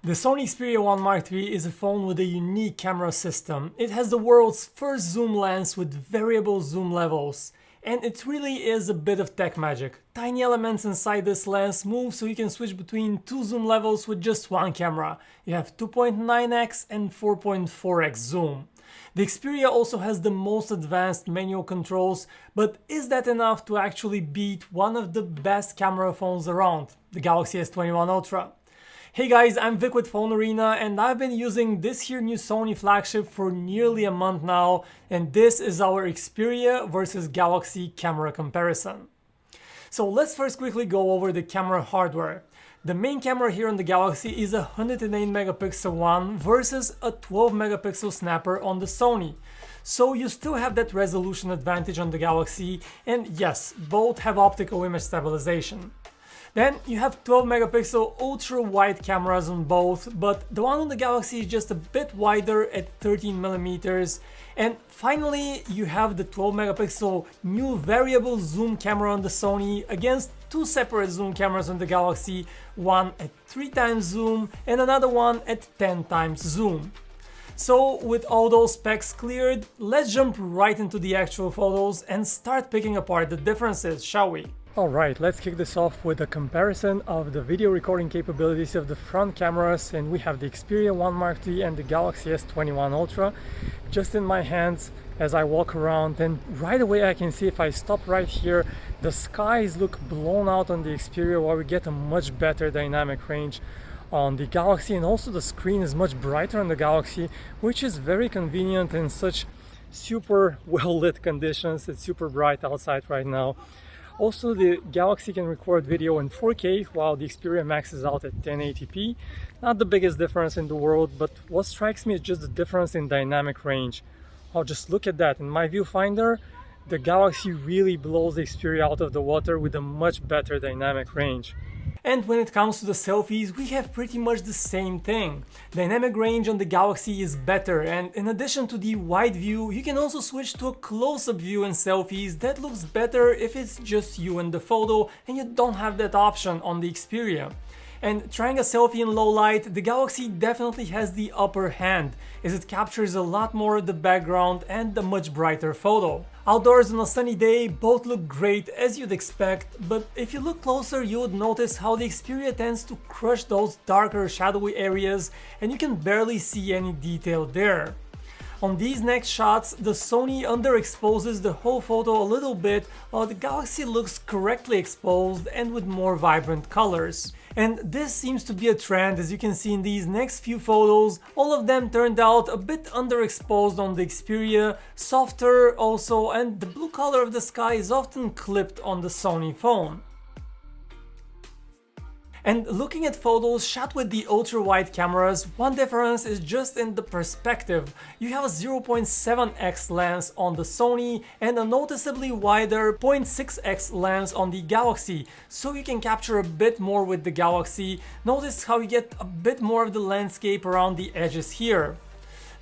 The Sony Xperia 1 Mark III is a phone with a unique camera system. It has the world's first zoom lens with variable zoom levels. And it really is a bit of tech magic. Tiny elements inside this lens move so you can switch between two zoom levels with just one camera. You have 2.9x and 4.4x zoom. The Xperia also has the most advanced manual controls, but is that enough to actually beat one of the best camera phones around, the Galaxy S21 Ultra? Hey guys, I'm Vic with PhoneArena and I've been using this here new Sony flagship for nearly a month now, and this is our Xperia versus Galaxy camera comparison. So let's first quickly go over the camera hardware. The main camera here on the Galaxy is a 108 megapixel one versus a 12 megapixel snapper on the Sony. So you still have that resolution advantage on the Galaxy, and yes, both have optical image stabilization. Then you have 12 megapixel ultra wide cameras on both, but the one on the Galaxy is just a bit wider at 13 millimeters. And finally, you have the 12 megapixel new variable zoom camera on the Sony against two separate zoom cameras on the Galaxy, one at 3 times zoom and another one at 10 times zoom. So with all those specs cleared, let's jump right into the actual photos and start picking apart the differences, shall we? Alright, let's kick this off with a comparison of the video recording capabilities of the front cameras, and we have the Xperia 1 Mark III and the Galaxy S21 Ultra just in my hands as I walk around, and right away I can see if I stop right here, the skies look blown out on the Xperia while we get a much better dynamic range on the Galaxy, and also the screen is much brighter on the Galaxy, which is very convenient in such super well lit conditions. It's super bright outside right now. Also, the Galaxy can record video in 4K while the Xperia maxes out at 1080p. Not the biggest difference in the world, but what strikes me is just the difference in dynamic range. Oh, just look at that. In my viewfinder, the Galaxy really blows the Xperia out of the water with a much better dynamic range. And when it comes to the selfies, we have pretty much the same thing. Dynamic range on the Galaxy is better, and in addition to the wide view, you can also switch to a close-up view in selfies that looks better if it's just you in the photo and you don't have that option on the Xperia. And trying a selfie in low light, the Galaxy definitely has the upper hand, as it captures a lot more of the background and a much brighter photo. Outdoors on a sunny day, both look great as you'd expect, but if you look closer you would notice how the Xperia tends to crush those darker shadowy areas and you can barely see any detail there. On these next shots, the Sony underexposes the whole photo a little bit, while the Galaxy looks correctly exposed and with more vibrant colors. And this seems to be a trend, as you can see in these next few photos. All of them turned out a bit underexposed on the Xperia, softer also, and the blue color of the sky is often clipped on the Sony phone. And looking at photos shot with the ultra-wide cameras, one difference is just in the perspective. You have a 0.7x lens on the Sony and a noticeably wider 0.6x lens on the Galaxy, so you can capture a bit more with the Galaxy. Notice how you get a bit more of the landscape around the edges here.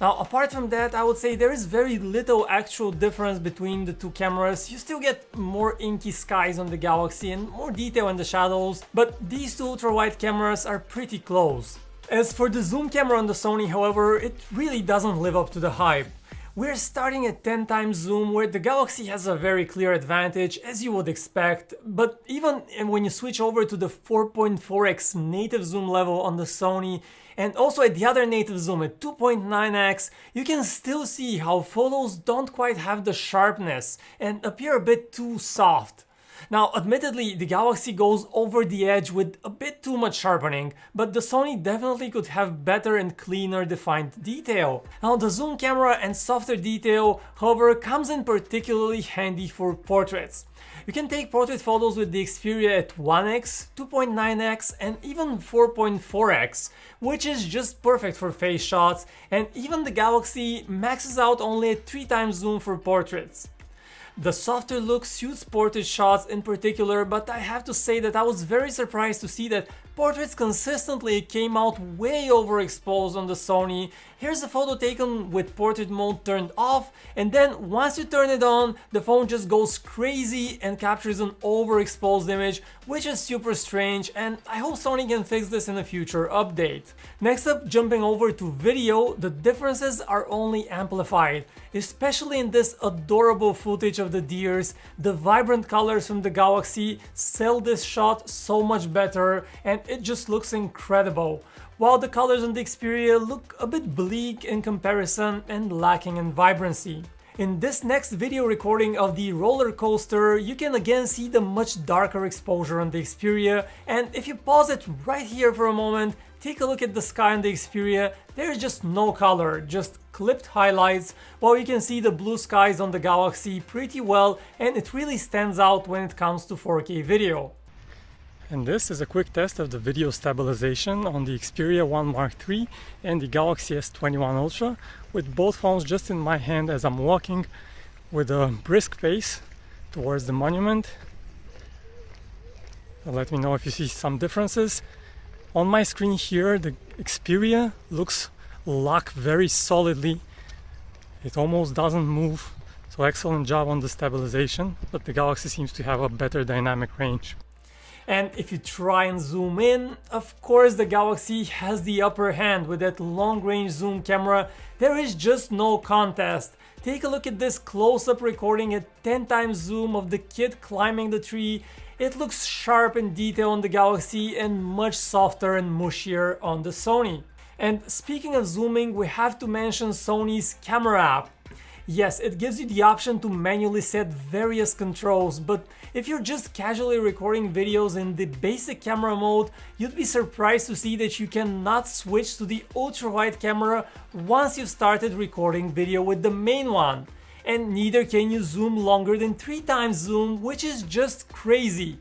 Now, apart from that, I would say there is very little actual difference between the two cameras. You still get more inky skies on the Galaxy and more detail in the shadows, but these two ultra-wide cameras are pretty close. As for the zoom camera on the Sony, however, it really doesn't live up to the hype. We're starting at 10 times zoom, where the Galaxy has a very clear advantage, as you would expect, but even when you switch over to the 4.4x native zoom level on the Sony, and also at the other native zoom at 2.9x, you can still see how photos don't quite have the sharpness and appear a bit too soft. Now, admittedly, the Galaxy goes over the edge with a bit too much sharpening, but the Sony definitely could have better and cleaner defined detail. Now, the zoom camera and softer detail, however, comes in particularly handy for portraits. You can take portrait photos with the Xperia at 1x, 2.9x and even 4.4x, which is just perfect for face shots, and even the Galaxy maxes out only at 3 times zoom for portraits. The softer look suits portrait shots in particular, but I have to say that I was very surprised to see that portraits consistently came out way overexposed on the Sony. Here's a photo taken with portrait mode turned off, and then once you turn it on, the phone just goes crazy and captures an overexposed image, which is super strange, and I hope Sony can fix this in a future update. Next up, jumping over to video, the differences are only amplified, especially in this adorable footage of the deers. The vibrant colors from the Galaxy sell this shot so much better, and it just looks incredible, while the colors on the Xperia look a bit bleak in comparison and lacking in vibrancy. In this next video recording of the roller coaster, you can again see the much darker exposure on the Xperia, and if you pause it right here for a moment, take a look at the sky on the Xperia. There's just no color, just clipped highlights, while you can see the blue skies on the Galaxy pretty well, and it really stands out when it comes to 4K video. And this is a quick test of the video stabilization on the Xperia 1 Mark III and the Galaxy S21 Ultra, with both phones just in my hand as I'm walking with a brisk pace towards the monument. Let me know if you see some differences. On my screen here, the Xperia looks locked very solidly. It almost doesn't move, so excellent job on the stabilization, but the Galaxy seems to have a better dynamic range. And if you try and zoom in, of course the Galaxy has the upper hand with that long-range zoom camera. There is just no contest. Take a look at this close-up recording at 10 times zoom of the kid climbing the tree. It looks sharp in detail on the Galaxy and much softer and mushier on the Sony. And speaking of zooming, we have to mention Sony's camera app. Yes, it gives you the option to manually set various controls, but if you're just casually recording videos in the basic camera mode, you'd be surprised to see that you cannot switch to the ultra-wide camera once you've started recording video with the main one. And neither can you zoom longer than 3 times zoom, which is just crazy.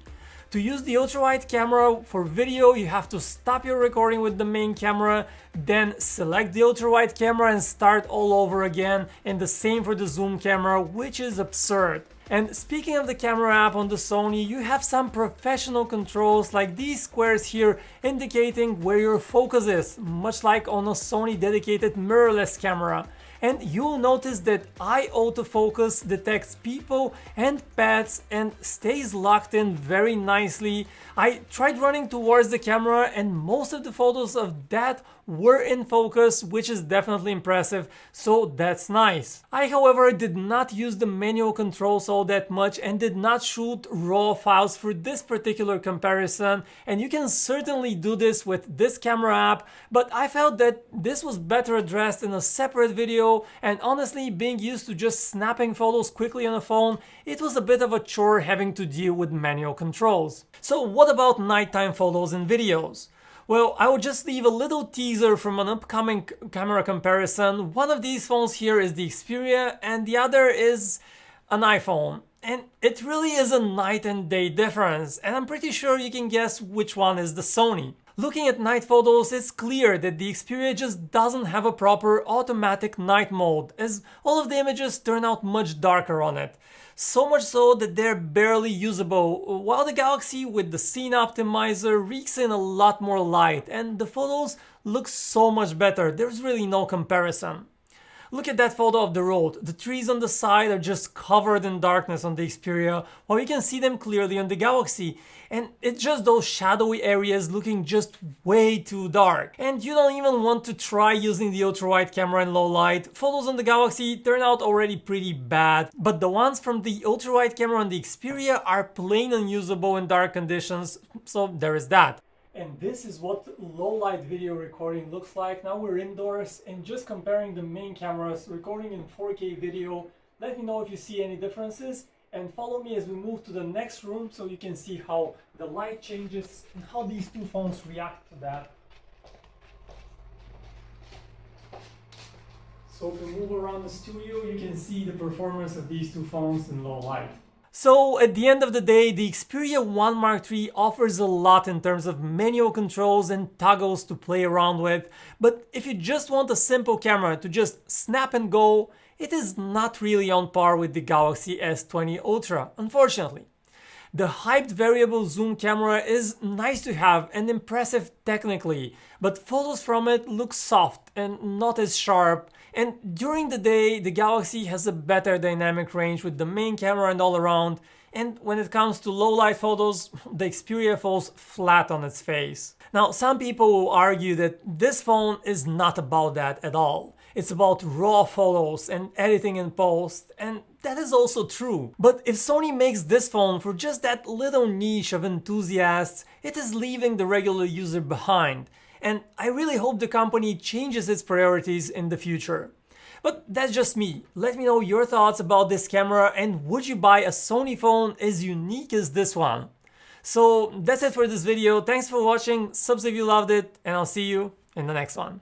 To use the ultra-wide camera for video, you have to stop your recording with the main camera, then select the ultra-wide camera and start all over again, and the same for the zoom camera, which is absurd. And speaking of the camera app on the Sony, you have some professional controls like these squares here indicating where your focus is, much like on a Sony dedicated mirrorless camera. And you'll notice that eye autofocus detects people and pets and stays locked in very nicely. I tried running towards the camera and most of the photos of that were in focus, which is definitely impressive, so that's nice. I, however, did not use the manual controls all that much and did not shoot raw files for this particular comparison, and you can certainly do this with this camera app, but I felt that this was better addressed in a separate video, and honestly, being used to just snapping photos quickly on a phone, it was a bit of a chore having to deal with manual controls. So what about nighttime photos and videos? Well, I will just leave a little teaser from an upcoming camera comparison. One of these phones here is the Xperia and the other is an iPhone. And it really is a night and day difference, and I'm pretty sure you can guess which one is the Sony. Looking at night photos, it's clear that the Xperia just doesn't have a proper automatic night mode, as all of the images turn out much darker on it. So much so that they're barely usable, while the Galaxy with the scene optimizer reeks in a lot more light, and the photos look so much better. There's really no comparison. Look at that photo of the road. The trees on the side are just covered in darkness on the Xperia, while you can see them clearly on the Galaxy. And it's just those shadowy areas looking just way too dark. And you don't even want to try using the ultra-wide camera in low light. Photos on the Galaxy turn out already pretty bad, but the ones from the ultra-wide camera on the Xperia are plain unusable in dark conditions, so there is that. And this is what low light video recording looks like. Now we're indoors and just comparing the main cameras, recording in 4K video. Let me know if you see any differences and follow me as we move to the next room so you can see how the light changes and how these two phones react to that. So if we move around the studio, you can see the performance of these two phones in low light. So at the end of the day, the Xperia 1 Mark III offers a lot in terms of manual controls and toggles to play around with, but if you just want a simple camera to just snap and go, it is not really on par with the Galaxy S20 Ultra, unfortunately. The hyped variable zoom camera is nice to have and impressive technically, but photos from it look soft and not as sharp, and during the day the Galaxy has a better dynamic range with the main camera and all around, and when it comes to low light photos, the Xperia falls flat on its face. Now, some people will argue that this phone is not about that at all. It's about raw photos and editing in post, and that is also true. But if Sony makes this phone for just that little niche of enthusiasts, it is leaving the regular user behind. And I really hope the company changes its priorities in the future. But that's just me. Let me know your thoughts about this camera, and would you buy a Sony phone as unique as this one? So that's it for this video. Thanks for watching, subs if you loved it, and I'll see you in the next one.